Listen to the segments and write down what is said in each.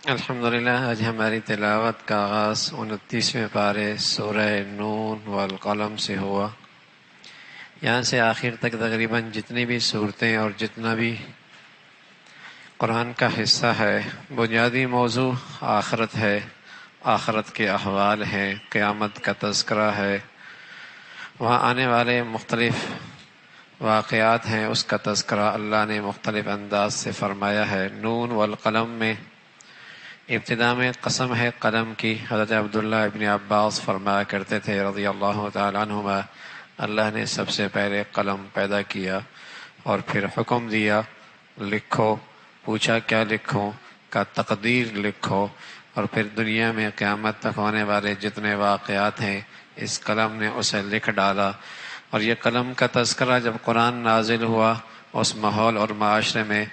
الحمدللہ، آج ہماری تلاوت کا آغاز 29ویں پارے سورہ نون والقلم سے ہوا۔ یہاں سے آخر تک تقریباً جتنی بھی صورتیں اور جتنا بھی قرآن کا حصہ ہے، بنیادی موضوع آخرت ہے، آخرت کے احوال ہیں، قیامت کا تذکرہ ہے، وہاں آنے والے مختلف واقعات ہیں، اس کا تذکرہ اللہ نے مختلف انداز سے فرمایا ہے۔ نون والقلم میں ابتدا میں قسم ہے قلم کی۔ حضرت عبداللہ ابن عباس فرمایا کرتے تھے رضی اللہ تعالیٰ عنہما، اللہ نے سب سے پہلے قلم پیدا کیا اور پھر حکم دیا لکھو، پوچھا کیا لکھوں، کا تقدیر لکھو، اور پھر دنیا میں قیامت تک ہونے والے جتنے واقعات ہیں اس قلم نے اسے لکھ ڈالا۔ اور یہ قلم کا تذکرہ جب قرآن نازل ہوا، اس ماحول اور معاشرے میں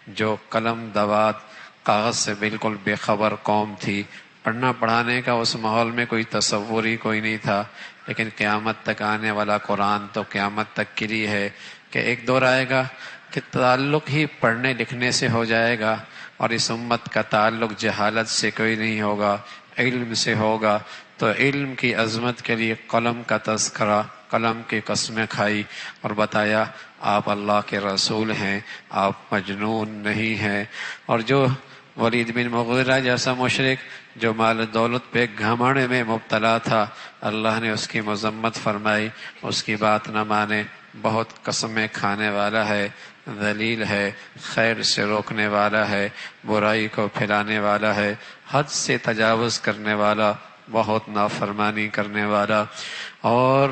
جو قلم دوات کاغذ سے بالکل بے خبر قوم تھی، پڑھنا پڑھانے کا اس ماحول میں کوئی تصور ہی کوئی نہیں تھا، لیکن قیامت تک آنے والا قرآن تو قیامت تک کے لیے ہے کہ ایک دور آئے گا کہ تعلق ہی پڑھنے لکھنے سے ہو جائے گا، اور اس امت کا تعلق جہالت سے کوئی نہیں ہوگا، علم سے ہوگا۔ تو علم کی عظمت کے لیے قلم کا تذکرہ، قلم کی قسمیں کھائی اور بتایا آپ اللہ کے رسول ہیں، آپ مجنون نہیں ہیں۔ اور جو ولید بن مغیرہ جیسا مشرک جو مال دولت پہ گھمنڈ میں مبتلا تھا، اللہ نے اس کی مذمت فرمائی، اس کی بات نہ مانے، بہت قسمیں کھانے والا ہے، ذلیل ہے، خیر سے روکنے والا ہے، برائی کو پھیلانے والا ہے، حد سے تجاوز کرنے والا، بہت نافرمانی کرنے والا، اور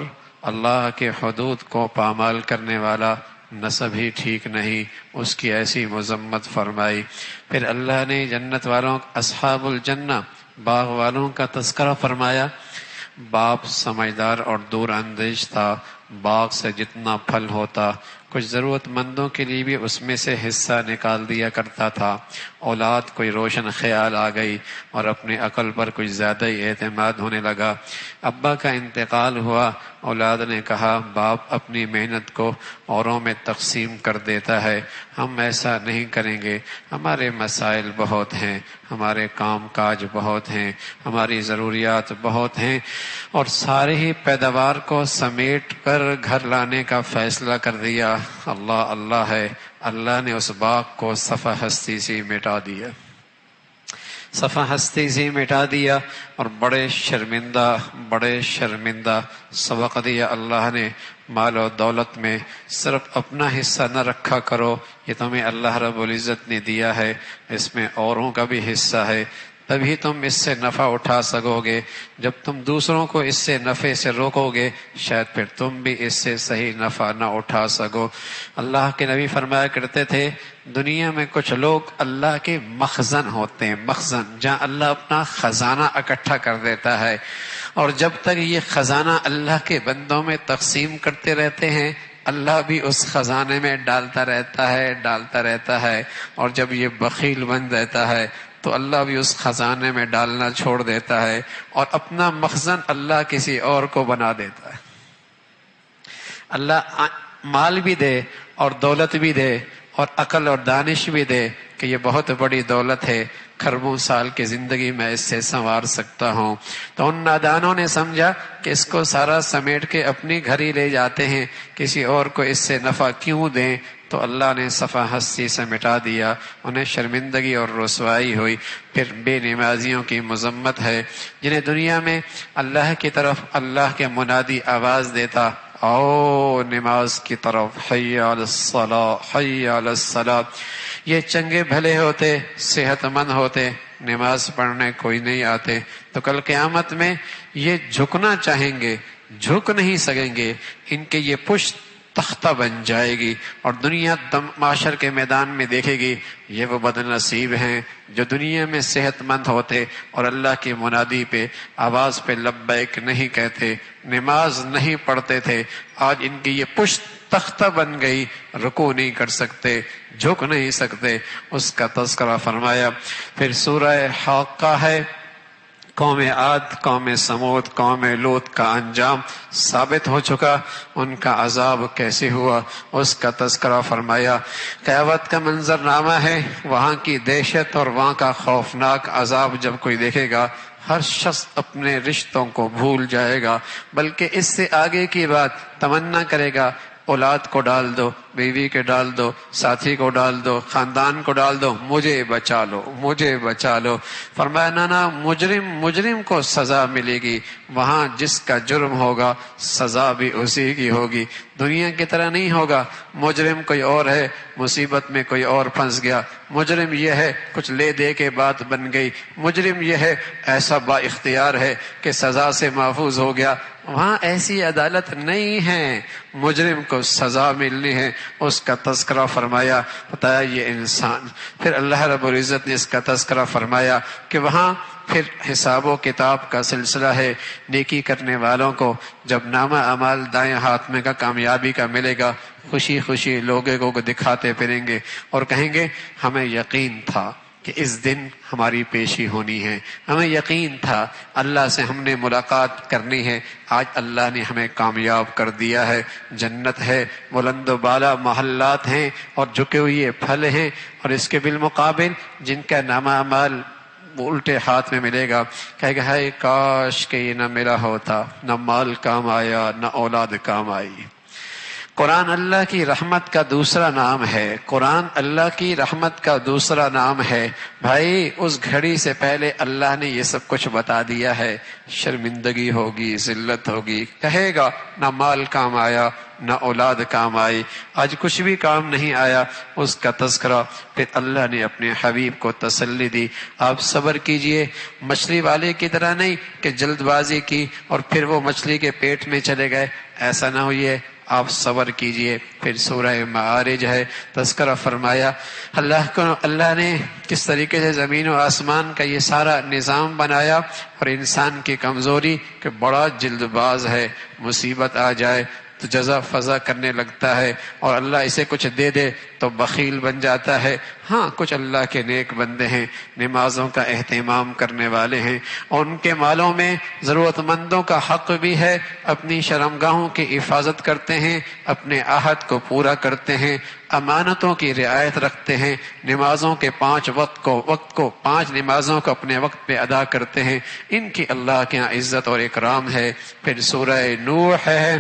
اللہ کے حدود کو پامال کرنے والا، نسب ہی ٹھیک نہیں، اس کی ایسی مذمت فرمائی۔ پھر اللہ نے جنت والوں، اصحاب الجنہ، باغ والوں کا تذکرہ فرمایا۔ باپ سمجھدار اور دور اندیش تھا، باغ سے جتنا پھل ہوتا کچھ ضرورت مندوں کے لیے بھی اس میں سے حصہ نکال دیا کرتا تھا۔ اولاد کوئی روشن خیال آ گئی اور اپنی عقل پر کچھ زیادہ ہی اعتماد ہونے لگا۔ ابا کا انتقال ہوا، اولاد نے کہا باپ اپنی محنت کو اوروں میں تقسیم کر دیتا ہے، ہم ایسا نہیں کریں گے، ہمارے مسائل بہت ہیں، ہمارے کام کاج بہت ہیں، ہماری ضروریات بہت ہیں، اور سارے ہی پیداوار کو سمیٹ کر گھر لانے کا فیصلہ کر دیا۔ اللہ اللہ ہے، اللہ نے اس باغ کو صفحہ ہستی سے مٹا دیا، صفحہ ہستی سے مٹا دیا، اور بڑے شرمندہ سبق دیا اللہ نے، مال و دولت میں صرف اپنا حصہ نہ رکھا کرو، یہ تمہیں اللہ رب العزت نے دیا ہے، اس میں اوروں کا بھی حصہ ہے، تبھی تم اس سے نفع اٹھا سکو گے۔ جب تم دوسروں کو اس سے نفع سے روکو گے، شاید پھر تم بھی اس سے صحیح نفع نہ اٹھا سکو۔ اللہ کے نبی فرمایا کرتے تھے دنیا میں کچھ لوگ اللہ کے مخزن ہوتے ہیں، مخزن، جہاں اللہ اپنا خزانہ اکٹھا کر دیتا ہے، اور جب تک یہ خزانہ اللہ کے بندوں میں تقسیم کرتے رہتے ہیں، اللہ بھی اس خزانے میں ڈالتا رہتا ہے، اور جب یہ بخیل بن جاتا ہے تو اللہ بھی اس خزانے میں ڈالنا چھوڑ دیتا ہے، اور اپنا مخزن اللہ کسی اور کو بنا دیتا ہے۔ اللہ مال بھی دے اور دولت بھی دے اور عقل اور دانش بھی دے کہ یہ بہت بڑی دولت ہے، کھربوں سال کی زندگی میں اس سے سنوار سکتا ہوں، تو ان نادانوں نے سمجھا کہ اس کو سارا سمیٹ کے اپنی گھر ہی لے جاتے ہیں، کسی اور کو اس سے نفع کیوں دیں، تو اللہ نے صفحہ ہستی سے مٹا دیا، انہیں شرمندگی اور رسوائی ہوئی۔ پھر بے نمازیوں کی مذمت ہے، جنہیں دنیا میں اللہ کی طرف اللہ کے منادی آواز دیتا، آؤ نماز کی طرف، حی علی الصلاۃ، حی علی الصلاۃ، یہ چنگے بھلے ہوتے، صحت مند ہوتے، نماز پڑھنے کوئی نہیں آتے، تو کل قیامت میں یہ جھکنا چاہیں گے، جھک نہیں سکیں گے، ان کے یہ پشت تختہ بن جائے گی، اور دنیا معاشر کے میدان میں دیکھے گی یہ وہ بد نصیب ہیں جو دنیا میں صحت مند ہوتے اور اللہ کی منادی پہ آواز پہ لبیک نہیں کہتے، نماز نہیں پڑھتے تھے، آج ان کی یہ پشت تختہ بن گئی، رکوع نہیں کر سکتے، جھک نہیں سکتے، اس کا تذکرہ فرمایا۔ پھر سورہ حاقہ ہے، قوم عاد، قوم سمود، قوم لوط کا انجام ثابت ہو چکا، ان کا عذاب کیسے ہوا اس کا تذکرہ فرمایا۔ قیامت کا منظرنامہ ہے، وہاں کی دہشت اور وہاں کا خوفناک عذاب جب کوئی دیکھے گا ہر شخص اپنے رشتوں کو بھول جائے گا، بلکہ اس سے آگے کی بات تمنا کرے گا اولاد کو ڈال دو، بیوی کے ڈال دو، ساتھی کو ڈال دو، خاندان کو ڈال دو، مجھے بچا لو، مجھے بچا لو۔ فرمایا نا مجرم کو سزا ملے گی، وہاں جس کا جرم ہوگا سزا بھی اسی کی ہوگی، دنیا کی طرح نہیں ہوگا۔ مجرم کوئی اور ہے، مصیبت میں کوئی اور پھنس گیا، مجرم یہ ہے کچھ لے دے کے بات بن گئی، مجرم یہ ہے ایسا با اختیار ہے کہ سزا سے محفوظ ہو گیا۔ وہاں ایسی عدالت نہیں ہے، مجرم کو سزا ملنی ہے، اس کا تذکرہ فرمایا، بتایا یہ انسان۔ پھر اللہ رب العزت نے اس کا تذکرہ فرمایا کہ وہاں پھر حساب و کتاب کا سلسلہ ہے۔ نیکی کرنے والوں کو جب نامہ اعمال دائیں ہاتھ میں کا کامیابی کا ملے گا، خوشی خوشی لوگوں کو دکھاتے پھریں گے اور کہیں گے ہمیں یقین تھا کہ اس دن ہماری پیشی ہونی ہے، ہمیں یقین تھا اللہ سے ہم نے ملاقات کرنی ہے، آج اللہ نے ہمیں کامیاب کر دیا ہے۔ جنت ہے، بلند و بالا محلات ہیں اور جھکے ہوئے پھل ہیں، اور اس کے بالمقابل جن کا نامہ اعمال الٹے ہاتھ میں ملے گا کہے گا ہائے کاش کہ یہ نہ میرا ہوتا، نہ مال کام آیا نہ اولاد کام آئی۔ قرآن اللہ کی رحمت کا دوسرا نام ہے، قرآن اللہ کی رحمت کا دوسرا نام ہے۔ بھائی اس گھڑی سے پہلے اللہ نے یہ سب کچھ بتا دیا ہے، شرمندگی ہوگی، ذلت ہوگی، کہے گا نہ مال کام آیا نہ اولاد کام آئی، آج کچھ بھی کام نہیں آیا، اس کا تذکرہ۔ پھر اللہ نے اپنے حبیب کو تسلی دی، آپ صبر کیجئے، مچھلی والے کی طرح نہیں کہ جلد بازی کی اور پھر وہ مچھلی کے پیٹ میں چلے گئے، ایسا نہ ہوئے، آپ صبر کیجئے۔ پھر سورہ معارج ہے، تذکرہ فرمایا اللہ نے کس طریقے سے زمین و آسمان کا یہ سارا نظام بنایا، اور انسان کی کمزوری کہ بڑا جلد باز ہے، مصیبت آ جائے تو جزا فضا کرنے لگتا ہے، اور اللہ اسے کچھ دے دے تو بخیل بن جاتا ہے۔ ہاں کچھ اللہ کے نیک بندے ہیں، نمازوں کا اہتمام کرنے والے ہیں، اور ان کے مالوں میں ضرورت مندوں کا حق بھی ہے، اپنی شرمگاہوں کی حفاظت کرتے ہیں، اپنے عہد کو پورا کرتے ہیں، امانتوں کی رعایت رکھتے ہیں، نمازوں کے 5 وقت کو 5 نمازوں کو اپنے وقت پہ ادا کرتے ہیں، ان کی اللہ کے یہاں عزت اور اکرام ہے۔ پھر سورہ نوح ہے،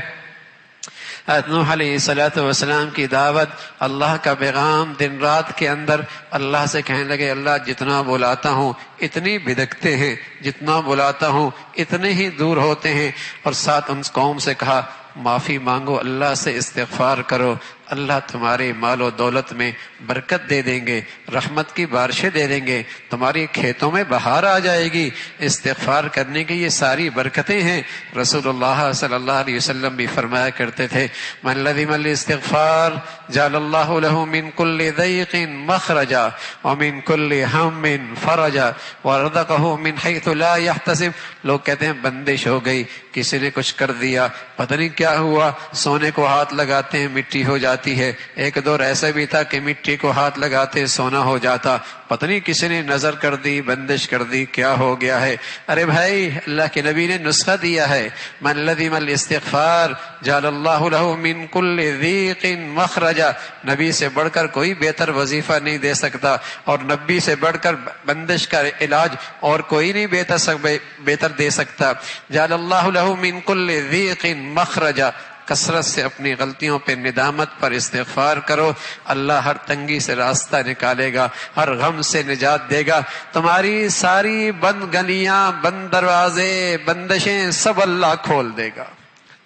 نوح علیہ السلام کی دعوت، اللہ کا پیغام، دن رات کے اندر اللہ سے کہنے لگے اللہ جتنا بلاتا ہوں اتنی بدکتے ہیں، جتنا بلاتا ہوں اتنے ہی دور ہوتے ہیں، اور ساتھ ان قوم سے کہا معافی مانگو، اللہ سے استغفار کرو، اللہ تمہارے مال و دولت میں برکت دے دیں گے، رحمت کی بارشیں دے دیں گے، تمہاری کھیتوں میں بہار آ جائے گی۔ استغفار کرنے کی یہ ساری برکتیں ہیں۔ رسول اللہ صلی اللہ علیہ وسلم بھی فرمایا کرتے تھے من لزم الاستغفار جعل اللہ له من كل ضيق مخرجا ومن كل هم فرجا ورزقه من حيث لا يحتسب۔ لوگ کہتے ہیں بندش ہو گئی، کسی نے کچھ کر دیا، پتہ نہیں کیا ہوا، سونے کو ہاتھ لگاتے ہیں مٹی ہو جاتی ہے، ایک دور ایسا بھی تھا کہ مٹی کو ہاتھ لگاتے سونا ہو جاتا، پتہ نہیں کسی نے نظر کر دی، بندش کر دی، کیا ہو گیا ہے۔ ارے بھائی اللہ کے نبی نے نسخہ دیا ہے، من لزم الاستغفار جعل اللہ له من كل ضيق مخرجا۔ نبی سے بڑھ کر کوئی بہتر وظیفہ نہیں دے سکتا، اور نبی سے بڑھ کر بندش کا علاج اور کوئی نہیں بہتر دے سکتا۔ جعل اللہ له من كل ضيق مخرجا، کثرت سے اپنی غلطیوں پہ ندامت پر استغفار کرو، اللہ ہر تنگی سے راستہ نکالے گا، ہر غم سے نجات دے گا، تمہاری ساری بند گلیاں، بند دروازے، بندشیں سب اللہ کھول دے گا۔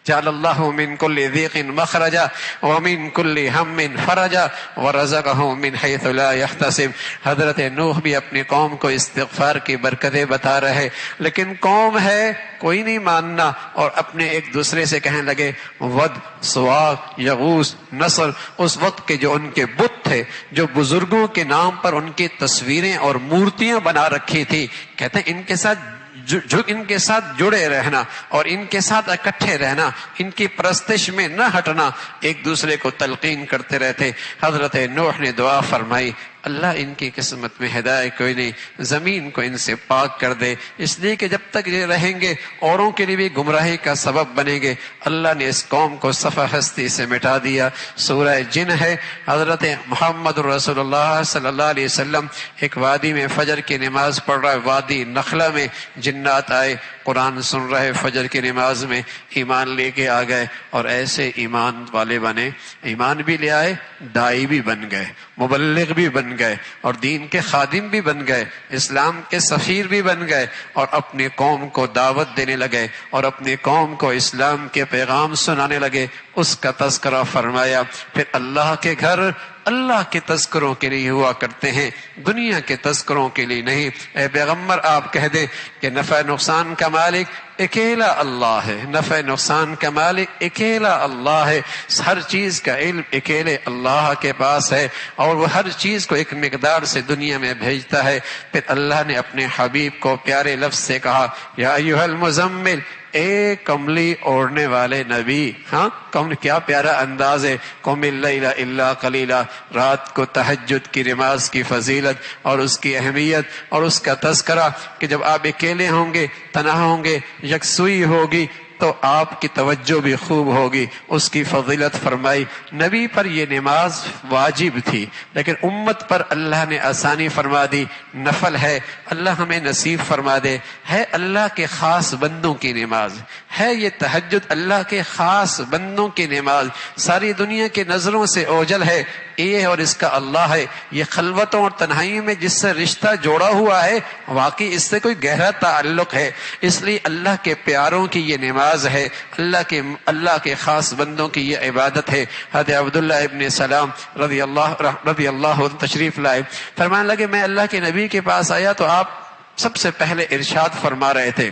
جعل اللہ من كل ضيق مخرجا ومن كل هم فرجا ورزقه من حيث لا يحتسب۔ حضرت نوح بھی اپنی قوم کو استغفار کی برکتیں بتا رہے، لیکن قوم ہے کوئی نہیں ماننا، اور اپنے ایک دوسرے سے کہنے لگے ود، سواع، یغوث، نصر، اس وقت کے جو ان کے بت تھے، جو بزرگوں کے نام پر ان کی تصویریں اور مورتیاں بنا رکھی تھی، کہتے ہیں ان کے ساتھ جڑے رہنا اور ان کے ساتھ اکٹھے رہنا، ان کی پرستش میں نہ ہٹنا، ایک دوسرے کو تلقین کرتے رہتے۔ حضرت نوح نے دعا فرمائی اللہ ان کی قسمت میں ہدایت کوئی نہیں، زمین کو ان سے پاک کر دے، اس لیے کہ جب تک یہ رہیں گے اوروں کے لیے بھی گمراہی کا سبب بنیں گے۔ اللہ نے اس قوم کو صفحہ ہستی سے مٹا دیا۔ سورہ جن ہے، حضرت محمد رسول اللہ صلی اللہ علیہ وسلم ایک وادی میں فجر کی نماز پڑھ رہا ہے، وادی نخلا میں، جنات آئے، قرآن سن رہے فجر کی نماز میں، ایمان لے کے آ گئے اور ایسے ایمان والے بنے، ایمان بھی لے آئے، دائی بھی بن گئے، مبلغ بھی بن گئے اور دین کے خادم بھی بن گئے، اسلام کے سفیر بھی بن گئے اور اپنی قوم کو دعوت دینے لگے اور اپنی قوم کو اسلام کے پیغام سنانے لگے۔ اس کا تذکرہ فرمایا۔ پھر اللہ کے گھر اللہ کے تذکروں کے لیے ہوا کرتے ہیں، دنیا کے تذکروں کے لیے نہیں۔ اے پیغمبر آپ کہہ دیں کہ نفع نقصان کا مالک اکیلا اللہ ہے، نفع نقصان کا مالک اکیلا اللہ ہے، ہر چیز کا علم اکیلے اللہ کے پاس ہے اور وہ ہر چیز کو ایک مقدار سے دنیا میں بھیجتا ہے۔ پھر اللہ نے اپنے حبیب کو پیارے لفظ سے کہا، یا ایھا المزمل، اے کملی اوڑھنے والے نبی۔ ہاں کیا پیارا انداز ہے، قم اللیل الا قلیلا، رات کو تہجد کی نماز کی فضیلت اور اس کی اہمیت اور اس کا تذکرہ کہ جب آپ اکیلے ہوں گے، تنہا ہوں گے، یکسوئی ہوگی تو آپ کی توجہ بھی خوب ہوگی، اس کی فضیلت فرمائی۔ نبی پر یہ نماز واجب تھی لیکن امت پر اللہ نے آسانی فرما دی، نفل ہے، اللہ ہمیں نصیب فرما دے۔ ہے اللہ کے خاص بندوں کی نماز، ہے یہ تہجد اللہ کے خاص بندوں کی نماز، ساری دنیا کی نظروں سے اوجھل ہے یہ اور اس کا اللہ ہے۔ یہ خلوتوں اور تنہائی میں جس سے رشتہ جوڑا ہوا ہے واقعی اس سے کوئی گہرا تعلق ہے، اس لیے اللہ کے پیاروں کی یہ نماز ہے، اللہ کے خاص بندوں کی یہ عبادت ہے۔ حضرت عبداللہ ابن سلام رضی اللہ عنہ تشریف لائے، فرمانے لگے میں اللہ کے نبی کے پاس آیا تو آپ سب سے پہلے ارشاد فرما رہے تھے،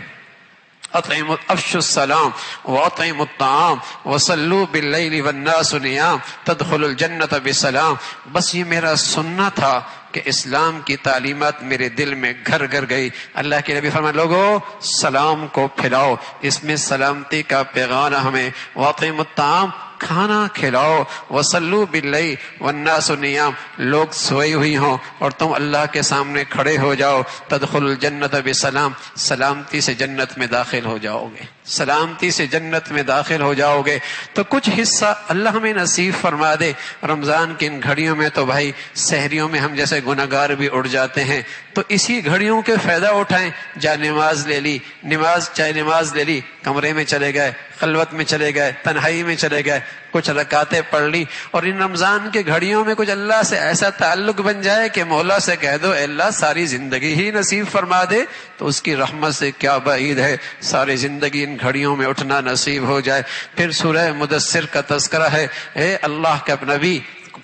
افشوا السلام واطعموا الطعام وصلوا باللیل والناس نیام تدخلوا الجنۃ بسلام۔ بس یہ میرا سننا تھا کہ اسلام کی تعلیمات میرے دل میں گھر گھر گئی۔ اللہ کے نبی فرمائے لوگو سلام کو پھیلاؤ، اس میں سلامتی کا پیغام ہمیں، واطعموا الطعام کھانا کھلاؤ، وصلوا باللیل والناس نیام لوگ سوئی ہوئی ہوں اور تم اللہ کے سامنے کھڑے ہو جاؤ، تدخل الجنت بسلام سلامتی سے جنت میں داخل ہو جاؤ گے، سلامتی سے جنت میں داخل ہو جاؤ گے۔ تو کچھ حصہ اللہ ہمیں نصیب فرما دے۔ رمضان کی ان گھڑیوں میں تو بھائی سحریوں میں ہم جیسے گناہگار بھی اڑ جاتے ہیں، تو اسی گھڑیوں کے فائدہ اٹھائیں۔ جا نماز لے لی، چاہے نماز لے لی، کمرے میں چلے گئے، خلوت میں چلے گئے، تنہائی میں چلے گئے، کچھ رکعتیں پڑھ لی، اور ان رمضان کے گھڑیوں میں کچھ اللہ سے ایسا تعلق بن جائے کہ مولا سے کہہ دو اے اللہ ساری زندگی ہی نصیب فرما دے، تو اس کی رحمت سے کیا بعید ہے ساری زندگی ان گھڑیوں میں اٹھنا نصیب ہو جائے۔ پھر سورہ مدثر کا تذکرہ ہے، اے اللہ کے نبی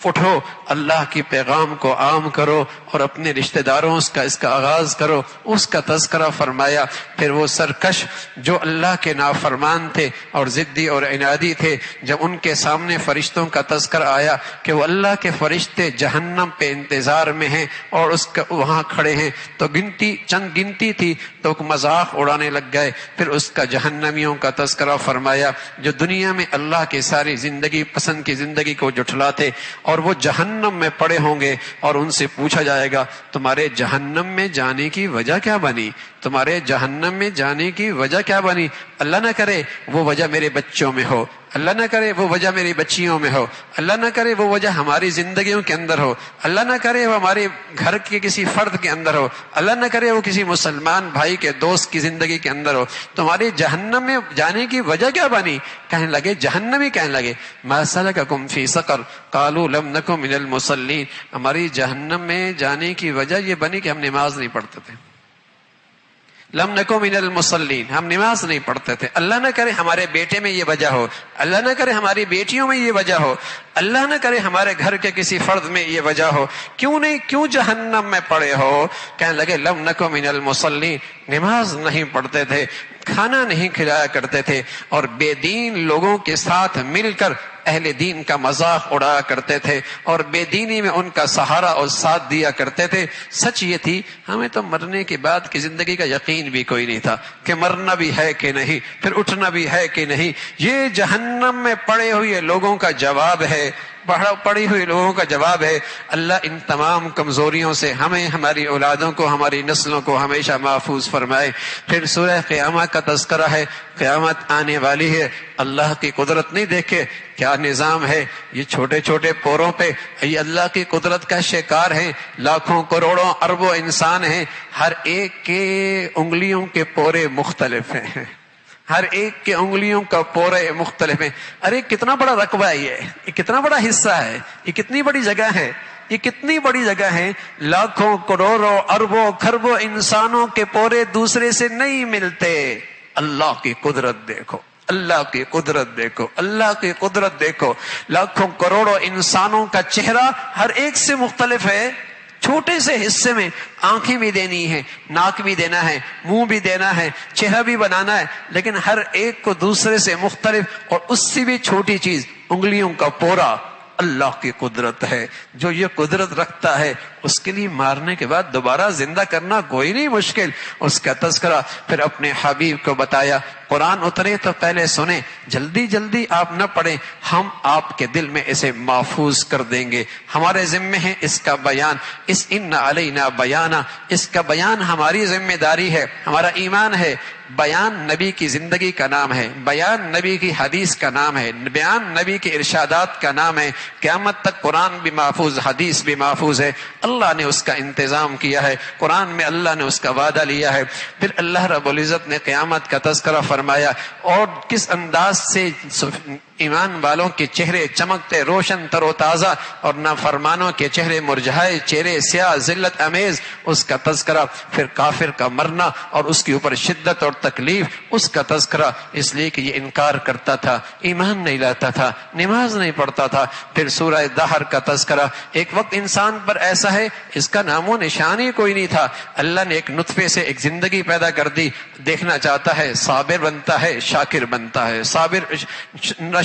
اٹھو، اللہ کی پیغام کو عام کرو اور اپنے رشتہ داروں اس کا آغاز کرو، اس کا تذکرہ فرمایا۔ پھر وہ سرکش جو اللہ کے نافرمان تھے اور ضدی اور عنادی تھے، جب ان کے سامنے فرشتوں کا تذکرہ آیا کہ وہ اللہ کے فرشتے جہنم پہ انتظار میں ہیں اور اس کا وہاں کھڑے ہیں، تو چند گنتی تھی تو مذاق اڑانے لگ گئے۔ پھر اس کا جہنمیوں کا تذکرہ فرمایا جو دنیا میں اللہ کی ساری زندگی پسند کی زندگی کو جھٹلاتے، اور وہ جہنم میں پڑے ہوں گے اور ان سے پوچھا جائے گا تمہارے جہنم میں جانے کی وجہ کیا بنی، تمہارے جہنم میں جانے کی وجہ کیا بنی؟ اللہ نہ کرے وہ وجہ میرے بچوں میں ہو، اللہ نہ کرے وہ وجہ میری بچیوں میں ہو، اللہ نہ کرے وہ وجہ ہماری زندگیوں کے اندر ہو، اللہ نہ کرے وہ ہمارے گھر کے کسی فرد کے اندر ہو، اللہ نہ کرے وہ کسی مسلمان بھائی کے دوست کی زندگی کے اندر ہو، تمہاری جہنم میں جانے کی وجہ کیا بنی؟ کہنے لگے جہنمی کہنے لگے ما سلککم فی سقر قالوا لم نک من المصلین، ہماری جہنم میں جانے کی وجہ یہ بنی کہ ہم نماز نہیں پڑھتے تھے، لم نکو من المصلین، ہم نماز نہیں پڑھتے تھے۔ اللہ نہ کرے ہمارے بیٹے میں یہ وجہ ہو، اللہ نہ کرے ہماری بیٹیوں میں یہ وجہ ہو، اللہ نہ کرے ہمارے گھر کے کسی فرد میں یہ وجہ ہو، کیوں جہنم میں پڑے ہو؟ کہنے لگے لم نکو من المصلین، نماز نہیں پڑھتے تھے، کھانا نہیں کھلایا کرتے تھے، اور بے دین لوگوں کے ساتھ مل کر اہل دین کا مذاق اڑایا کرتے تھے اور بے دینی میں ان کا سہارا اور ساتھ دیا کرتے تھے۔ سچ یہ تھی ہمیں تو مرنے کے بعد کی زندگی کا یقین بھی کوئی نہیں تھا کہ مرنا بھی ہے کہ نہیں، پھر اٹھنا بھی ہے کہ نہیں۔ یہ جہنم میں پڑے ہوئے لوگوں کا جواب ہے پڑھی ہوئی لوگوں کا جواب ہے۔ اللہ ان تمام کمزوریوں سے ہمیں، ہماری اولادوں کو، ہماری نسلوں کو ہمیشہ محفوظ فرمائے۔ پھر سورہ قیامت کا تذکرہ ہے، قیامت آنے والی ہے، اللہ کی قدرت نہیں دیکھے کیا نظام ہے، یہ چھوٹے چھوٹے پوروں پہ یہ اللہ کی قدرت کا شکار ہیں، لاکھوں کروڑوں اربوں انسان ہیں، ہر ایک کے انگلیوں کے پورے مختلف ہیں، ہر ایک کے انگلیوں کا پورے مختلف ہیں۔ ارے کتنا بڑا رقبہ ہے، یہ کتنا بڑا حصہ ہے، یہ کتنی بڑی جگہ ہے، یہ کتنی بڑی جگہ ہے، لاکھوں کروڑوں اربوں خربوں انسانوں کے پورے دوسرے سے نہیں ملتے۔ اللہ کی قدرت دیکھو، اللہ کی قدرت دیکھو، اللہ کی قدرت دیکھو، لاکھوں کروڑوں انسانوں کا چہرہ ہر ایک سے مختلف ہے، چھوٹے سے حصے میں آنکھیں بھی دینی ہے، ناک بھی دینا ہے، منہ بھی دینا ہے، چہرہ بھی بنانا ہے، لیکن ہر ایک کو دوسرے سے مختلف، اور اس سے بھی چھوٹی چیز انگلیوں کا پورا اللہ کی قدرت ہے۔ جو یہ قدرت رکھتا ہے اس کے لیے مارنے کے بعد دوبارہ زندہ کرنا کوئی نہیں مشکل۔ اس کا تذکرہ پھر اپنے حبیب کو بتایا۔ قرآن اترے تو پہلے سنیں، جلدی جلدی آپ نہ پڑھیں، ہم آپ کے دل میں اسے محفوظ کر دیں گے، ہمارے ذمے ہے اس کا بیان، ان علینا بیانا، اس کا بیان ہماری ذمہ داری ہے، ہمارا ایمان ہے۔ بیان نبی کی زندگی کا نام ہے، بیان نبی کی حدیث کا نام ہے، بیان نبی کے ارشادات کا نام ہے۔ قیامت تک قرآن بھی محفوظ، حدیث بھی محفوظ ہے، اللہ نے اس کا انتظام کیا ہے، قرآن میں اللہ نے اس کا وعدہ لیا ہے۔ پھر اللہ رب العزت نے قیامت کا تذکرہ فرمایا، اور کس انداز سے ایمان والوں کے چہرے چمکتے روشن تر و تازہ، اور نافرمانوں کے چہرے مرجھائے، چہرے سیاہ ذلت امیز، اس کا تذکرہ۔ پھر کافر کا مرنا اور اس کے اوپر شدت اور تکلیف، اس کا تذکرہ، اس لیے کہ یہ انکار کرتا تھا، ایمان نہیں لاتا تھا، نماز نہیں پڑھتا تھا۔ پھر سورہ دہر کا تذکرہ، ایک وقت انسان پر ایسا ہے اس کا نام و نشان ہی کوئی نہیں تھا، اللہ نے ایک نطفے سے ایک زندگی پیدا کر دی، دیکھنا چاہتا ہے صابر بنتا ہے، شاکر بنتا ہے، صابر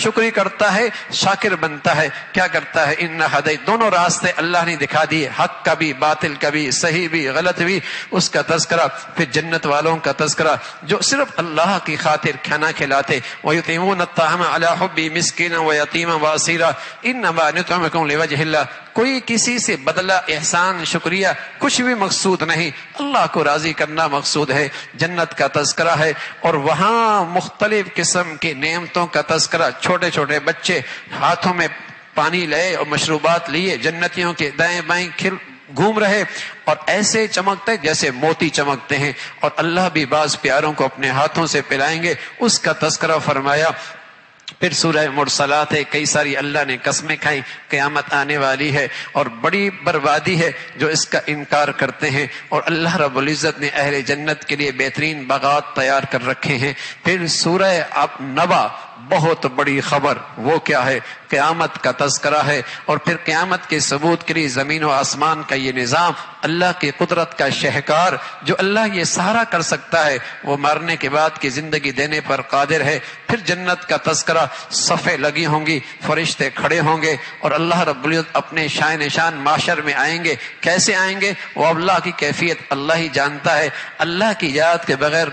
شکری کرتا ہے، شاکر بنتا ہے، کیا کرتا ہے، ان ہدی، دونوں راستے اللہ نے دکھا دیے، حق کا بھی باطل کا بھی، صحیح بھی غلط بھی، اس کا تذکرہ۔ پھر جنت والوں کا تذکرہ جو صرف اللہ کی خاطر کھانا کھلاتے، وَيُطْعِمُونَ الطَّعَامَ عَلَىٰ حُبِّهِ مِسْكِينًا وَيَتِيمًا وَأَسِيرًا إِنَّمَا نُطْعِمُكُمْ لِوَجْهِ اللَّهِ۔ کوئی کسی سے بدلہ، احسان، شکریہ کچھ بھی مقصود نہیں، اللہ کو راضی کرنا مقصود ہے۔ جنت کا تذکرہ ہے، اور وہاں مختلف قسم کی نعمتوں کا تذکرہ، چھوٹے چھوٹے بچے ہاتھوں میں پانی لے اور مشروبات لیے جنتیوں کے دائیں بائیں گھوم رہے، اور ایسے چمکتے جیسے موتی چمکتے ہیں، اور اللہ بھی بعض پیاروں کو اپنے ہاتھوں سے پلائیں گے، اس کا تذکرہ فرمایا۔ پھر سورہ مرسلات ہے، کئی ساری اللہ نے قسمیں کھائیں، قیامت آنے والی ہے اور بڑی بربادی ہے جو اس کا انکار کرتے ہیں، اور اللہ رب العزت نے اہل جنت کے لیے بہترین باغات تیار کر رکھے ہیں۔ پھر سورہ نبا، بہت بڑی خبر، وہ کیا ہے، قیامت کا تذکرہ ہے، اور پھر قیامت کے ثبوت کے لیے زمین و آسمان کا یہ نظام، اللہ کی قدرت کا شہکار، جو اللہ یہ سارا کر سکتا ہے، وہ مرنے کے بعد کی زندگی دینے پر قادر ہے۔ پھر جنت کا تذکرہ، صفیں لگی ہوں گی، فرشتے کھڑے ہوں گے، اور اللہ رب العزت اپنے شائن نشان معاشر میں آئیں گے۔ کیسے آئیں گے، وہ اللہ کی کیفیت اللہ ہی جانتا ہے۔ اللہ کی یاد کے بغیر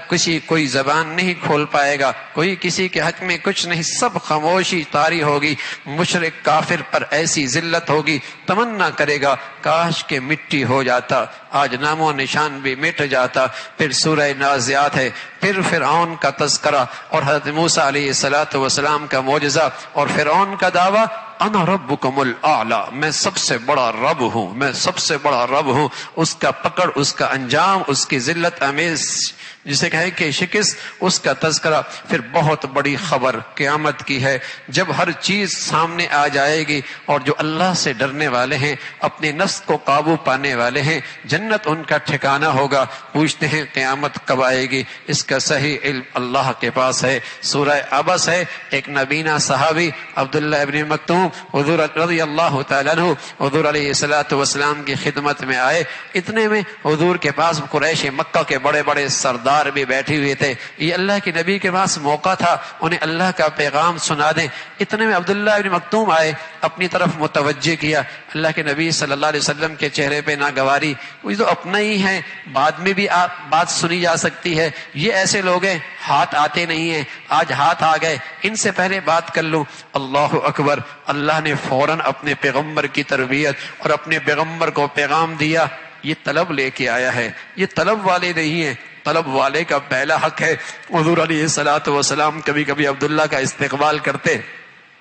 کوئی زبان نہیں کھول پائے گا، کوئی کسی کے حق میں کچھ نہیں، سب خاموشی طاری ہوگی۔ مشرک کافر پر ایسی ذلت ہوگی، تمنا کرے گا کاش کے مٹی ہو جاتا، آج نام و نشان بھی مٹ جاتا۔ پھر سورہ نازعات ہے، پھر فرعون کا تذکرہ اور حضرت موسیٰ علیہ السلام کا معجزہ، اور فرعون کا دعویٰ انا ربکم الاعلی، میں سب سے بڑا رب ہوں، میں سب سے بڑا رب ہوں، اس کا پکڑ، اس کا انجام، اس کی ذلت امیز جسے کہے کہ شکست، اس کا تذکرہ۔ پھر بہت بڑی خبر قیامت کی ہے، جب ہر چیز سامنے آ جائے گی، اور جو اللہ سے ڈرنے والے ہیں، اپنے نفس کو قابو پانے والے ہیں، جنت ان کا ٹھکانہ ہوگا۔ پوچھتے ہیں قیامت کب آئے گی، اس کا صحیح علم اللہ کے پاس ہے۔ سورہ عبس ہے، ایک نبینا صحابی عبداللہ ابن مکتوم حضور رضی اللہ تعالیٰ عنہ حضور علیہ السلام کی خدمت میں آئے، اتنے میں حضور کے پاس قریش مکہ کے بڑے بڑے سردار بھی بیٹھے ہوئے تھے، یہ اللہ کے نبی کے پاس موقع تھا انہیں اللہ کا پیغام سنا دیں۔ اتنے میں عبداللہ ابن مکتوم آئے، اپنی طرف متوجہ کیا، اللہ کے نبی صلی اللہ علیہ وسلم کے چہرے پہ ناگواری، وہ تو اپنا ہی ہے، بعد میں بھی بات سنی جا سکتی ہے، یہ ایسے لوگ ہیں ہاتھ آتے نہیں ہیں، آج ہاتھ آ گئے، ان سے پہلے بات کر لوں۔ اللہ اکبر، اللہ نے فوراً اپنے پیغمبر کی تربیت اور اپنے پیغمبر کو پیغام دیا، یہ طلب لے کے آیا ہے، یہ طلب والے نہیں ہیں، طلب والے کا پہلا حق ہے۔ حضور علیہ الصلوۃ والسلام کبھی کبھی عبداللہ کا استقبال کرتے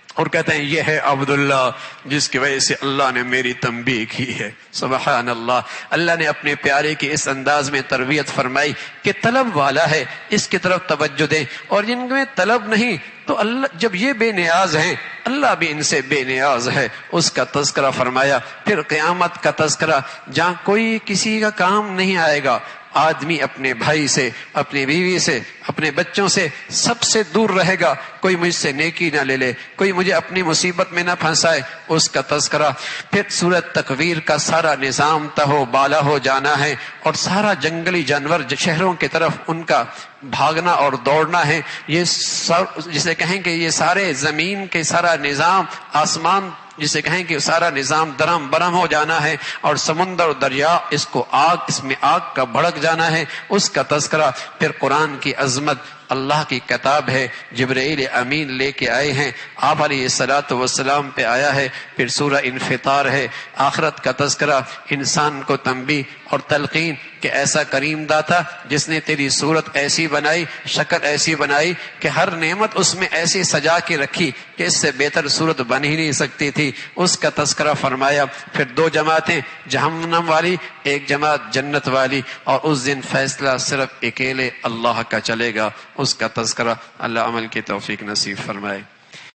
اور کہتے ہیں یہ ہے عبداللہ جس کی وجہ سے اللہ نے میری تنبیہ کی ہے۔ سبحان اللہ، اللہ نے اپنے پیارے کی اس انداز میں تربیت فرمائی کہ طلب والا ہے، اس کی طرف توجہ دیں، اور جن میں طلب نہیں تو اللہ جب یہ بے نیاز ہیں اللہ بھی ان سے بے نیاز ہے، اس کا تذکرہ فرمایا۔ پھر قیامت کا تذکرہ، جہاں کوئی کسی کا کام نہیں آئے گا، آدمی اپنے بھائی سے، اپنی بیوی سے، اپنے بچوں سے سب سے دور رہے گا، کوئی مجھ سے نیکی نہ لے لے، کوئی مجھے اپنی مصیبت میں نہ پھنسائے، اس کا تذکرہ۔ پھر سورۃ تکویر کا سارا نظام تہو بالا ہو جانا ہے، اور سارا جنگلی جانور شہروں کی طرف ان کا بھاگنا اور دوڑنا ہے، یہ جسے کہیں کہ یہ سارے زمین کے سارا نظام، آسمان جسے کہیں کہ سارا نظام درہم برہم ہو جانا ہے، اور سمندر اور دریا اس میں آگ کا بھڑک جانا ہے، اس کا تذکرہ۔ پھر قرآن کی عظمت، اللہ کی کتاب ہے، جبرائیل امین لے کے آئے ہیں، آپ علیہ الصلوۃ والسلام پہ آیا ہے۔ پھر سورہ انفطار ہے، آخرت کا تذکرہ، انسان کو تنبیہ اور تلقین کہ ایسا کریم داتا جس نے تیری صورت ایسی بنائی، شکل ایسی بنائی کہ ہر نعمت اس میں ایسی سجا کے رکھی کہ اس سے بہتر صورت بن ہی نہیں سکتی تھی، اس کا تذکرہ فرمایا۔ پھر دو جماعتیں، جہنم والی، ایک جماعت جنت والی، اور اس دن فیصلہ صرف اکیلے اللہ کا چلے گا، اس کا تذکرہ۔ اللہ عمل کی توفیق نصیب فرمائے۔